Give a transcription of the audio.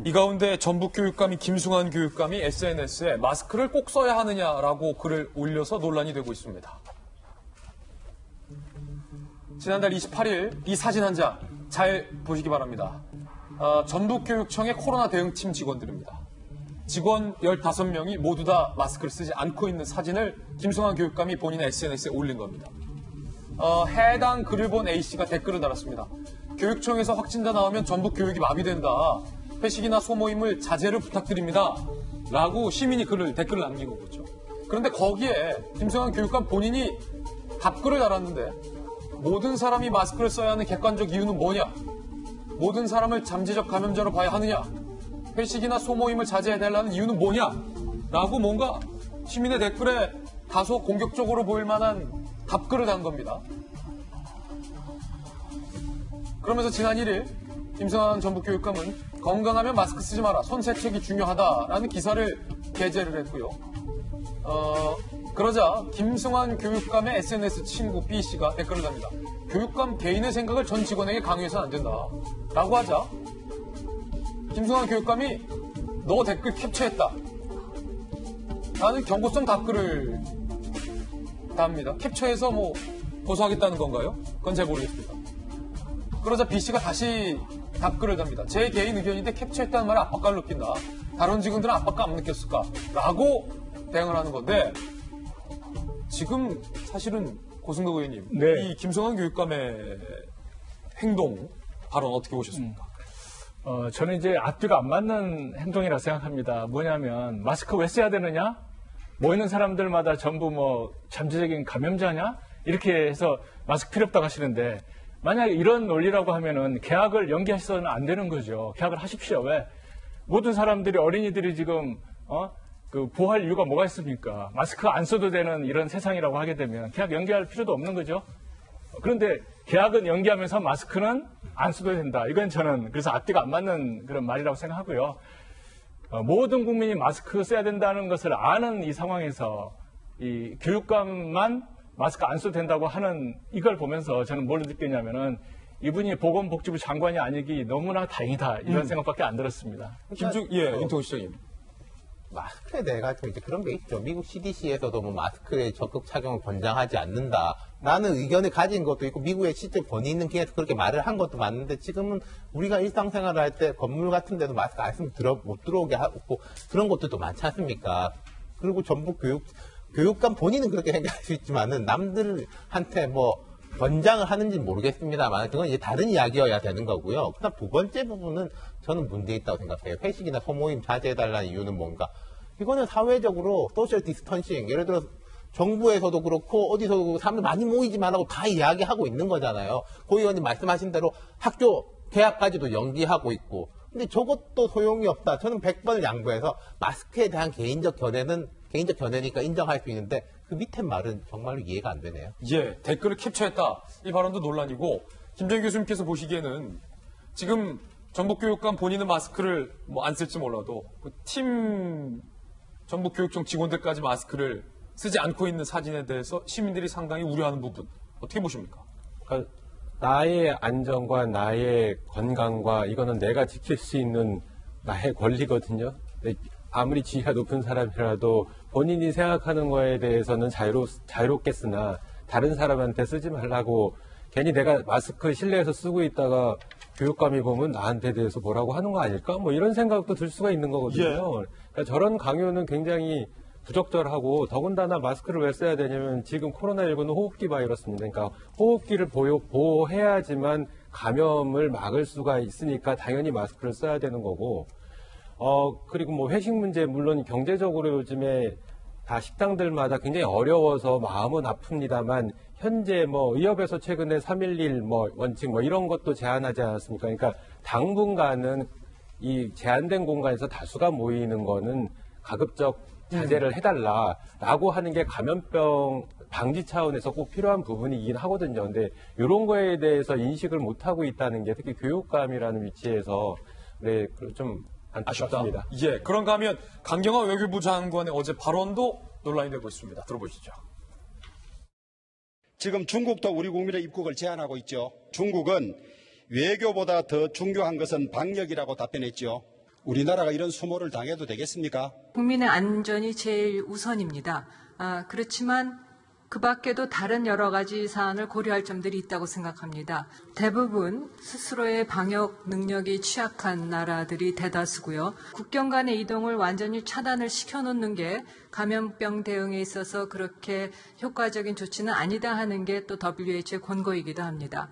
이 가운데 전북교육감인 김승환 교육감이 SNS에 마스크를 꼭 써야 하느냐라고 글을 올려서 논란이 되고 있습니다. 지난달 28일 이 사진 한 장 잘 보시기 바랍니다. 전북교육청의 코로나 대응팀 직원들입니다. 직원 15명이 모두 다 마스크를 쓰지 않고 있는 사진을 김승환 교육감이 본인의 SNS에 올린 겁니다. 해당 글을 본 A씨가 댓글을 달았습니다. 교육청에서 확진자 나오면 전북 교육이 마비된다. 회식이나 소모임을 자제를 부탁드립니다. 라고 시민이 댓글을 남긴 거겠죠. 그런데 거기에 김승환 교육감 본인이 답글을 달았는데 모든 사람이 마스크를 써야 하는 객관적 이유는 뭐냐? 모든 사람을 잠재적 감염자로 봐야 하느냐? 회식이나 소모임을 자제해달라는 이유는 뭐냐? 라고 뭔가 시민의 댓글에 다소 공격적으로 보일 만한 답글을 단 겁니다. 그러면서 지난 1일 김승환 전북교육감은 건강하면 마스크 쓰지 마라. 손 세척이 중요하다라는 기사를 게재를 했고요. 그러자 김승환 교육감의 SNS 친구 B씨가 댓글을 답니다. 교육감 개인의 생각을 전 직원에게 강요해서는 안 된다. 라고 하자 김승환 교육감이 너 댓글 캡처했다. 라는 경고성 답글을 답니다. 캡처해서 고소하겠다는 건가요? 그건 잘 모르겠습니다. 그러자 B씨가 다시 답글을 답니다. 제 개인 의견인데 캡처했다는 말에 압박감을 느낀다. 다른 직원들은 압박감 안 느꼈을까? 라고 대응을 하는 건데 지금 사실은 고승덕 의원님, 네. 이 김승환 교육감의 행동, 발언 어떻게 보셨습니까? 저는 이제 앞뒤가 안 맞는 행동이라고 생각합니다. 뭐냐면 마스크 왜 써야 되느냐? 모이는 사람들마다 전부 잠재적인 감염자냐? 이렇게 해서 마스크 필요 없다고 하시는데 만약에 이런 논리라고 하면은 계약을 연기하셔서는 안 되는 거죠. 계약을 하십시오. 왜? 모든 사람들이 어린이들이 지금 보호할 이유가 뭐가 있습니까? 마스크 안 써도 되는 이런 세상이라고 하게 되면 계약 연기할 필요도 없는 거죠. 그런데 계약은 연기하면서 마스크는 안 써도 된다. 이건 저는 그래서 앞뒤가 안 맞는 그런 말이라고 생각하고요. 모든 국민이 마스크 써야 된다는 것을 아는 이 상황에서 이 교육감만 마스크 안 써도 된다고 하는 이걸 보면서 저는 뭘 느꼈냐면은 이분이 보건복지부 장관이 아니기 너무나 다행이다. 이런 생각밖에 안 들었습니다. 윤통호 시장님. 마스크에 대해 가지고 이제 그런 게 있죠. 미국 CDC에서도 마스크의 적극 착용을 권장하지 않는다라는 의견을 가진 것도 있고 미국의 실제 권위 있는 기관에서 그렇게 말을 한 것도 맞는데 지금은 우리가 일상생활을 할 때 건물 같은 데도 마스크 안 쓰면 못 들어오게 하고 그런 것들도 많지 않습니까? 그리고 전북 교육감 본인은 그렇게 생각할 수 있지만은 남들한테 권장을 하는지는 모르겠습니다만 그건 이제 다른 이야기여야 되는 거고요. 그다음 두 번째 부분은 저는 문제 있다고 생각해요. 회식이나 소모임 자제해달라는 이유는 뭔가? 이거는 사회적으로 소셜 디스턴싱, 예를 들어 정부에서도 그렇고 어디서도 사람들 많이 모이지 말라고 다 이야기하고 있는 거잖아요. 고 의원님 말씀하신 대로 학교 개학까지도 연기하고 있고. 근데 저것도 소용이 없다. 저는 100번을 양보해서 마스크에 대한 개인적 견해니까 인정할 수 있는데 그 밑에 말은 정말로 이해가 안 되네요. 예, 댓글을 캡처했다. 이 발언도 논란이고 김정희 교수님께서 보시기에는 지금 전북교육감 본인은 마스크를 안 쓸지 몰라도 팀 전북교육청 직원들까지 마스크를 쓰지 않고 있는 사진에 대해서 시민들이 상당히 우려하는 부분 어떻게 보십니까? 그러니까 나의 안전과 나의 건강과 이거는 내가 지킬 수 있는 나의 권리거든요. 아무리 지위가 높은 사람이라도 본인이 생각하는 거에 대해서는 자유롭겠으나 다른 사람한테 쓰지 말라고 괜히 내가 마스크 실내에서 쓰고 있다가 교육감이 보면 나한테 대해서 뭐라고 하는 거 아닐까? 이런 생각도 들 수가 있는 거거든요. 예. 그러니까 저런 강요는 굉장히 부적절하고 더군다나 마스크를 왜 써야 되냐면 지금 코로나19는 호흡기 바이러스입니다. 그러니까 호흡기를 보호해야지만 감염을 막을 수가 있으니까 당연히 마스크를 써야 되는 거고 그리고 회식 문제 물론 경제적으로 요즘에 다 식당들마다 굉장히 어려워서 마음은 아픕니다만 현재 의협에서 최근에 3.11 원칙 이런 것도 제한하지 않았습니까? 그러니까 당분간은 이 제한된 공간에서 다수가 모이는 거는 가급적 자제를 해달라라고 하는 게 감염병 방지 차원에서 꼭 필요한 부분이긴 하거든요. 근데 이런 거에 대해서 인식을 못 하고 있다는 게 특히 교육감이라는 위치에서 좀 안타깝습니다. 예, 그런가 하면 강경화 외교부 장관의 어제 발언도 논란이 되고 있습니다. 들어보시죠. 지금 중국도 우리 국민의 입국을 제한하고 있죠. 중국은 외교보다 더 중요한 것은 방역이라고 답변했죠. 우리나라가 이런 수모를 당해도 되겠습니까? 국민의 안전이 제일 우선입니다. 그렇지만 그 밖에도 다른 여러 가지 사안을 고려할 점들이 있다고 생각합니다. 대부분 스스로의 방역 능력이 취약한 나라들이 대다수고요. 국경 간의 이동을 완전히 차단을 시켜놓는 게 감염병 대응에 있어서 그렇게 효과적인 조치는 아니다 하는 게 또 WHO의 권고이기도 합니다.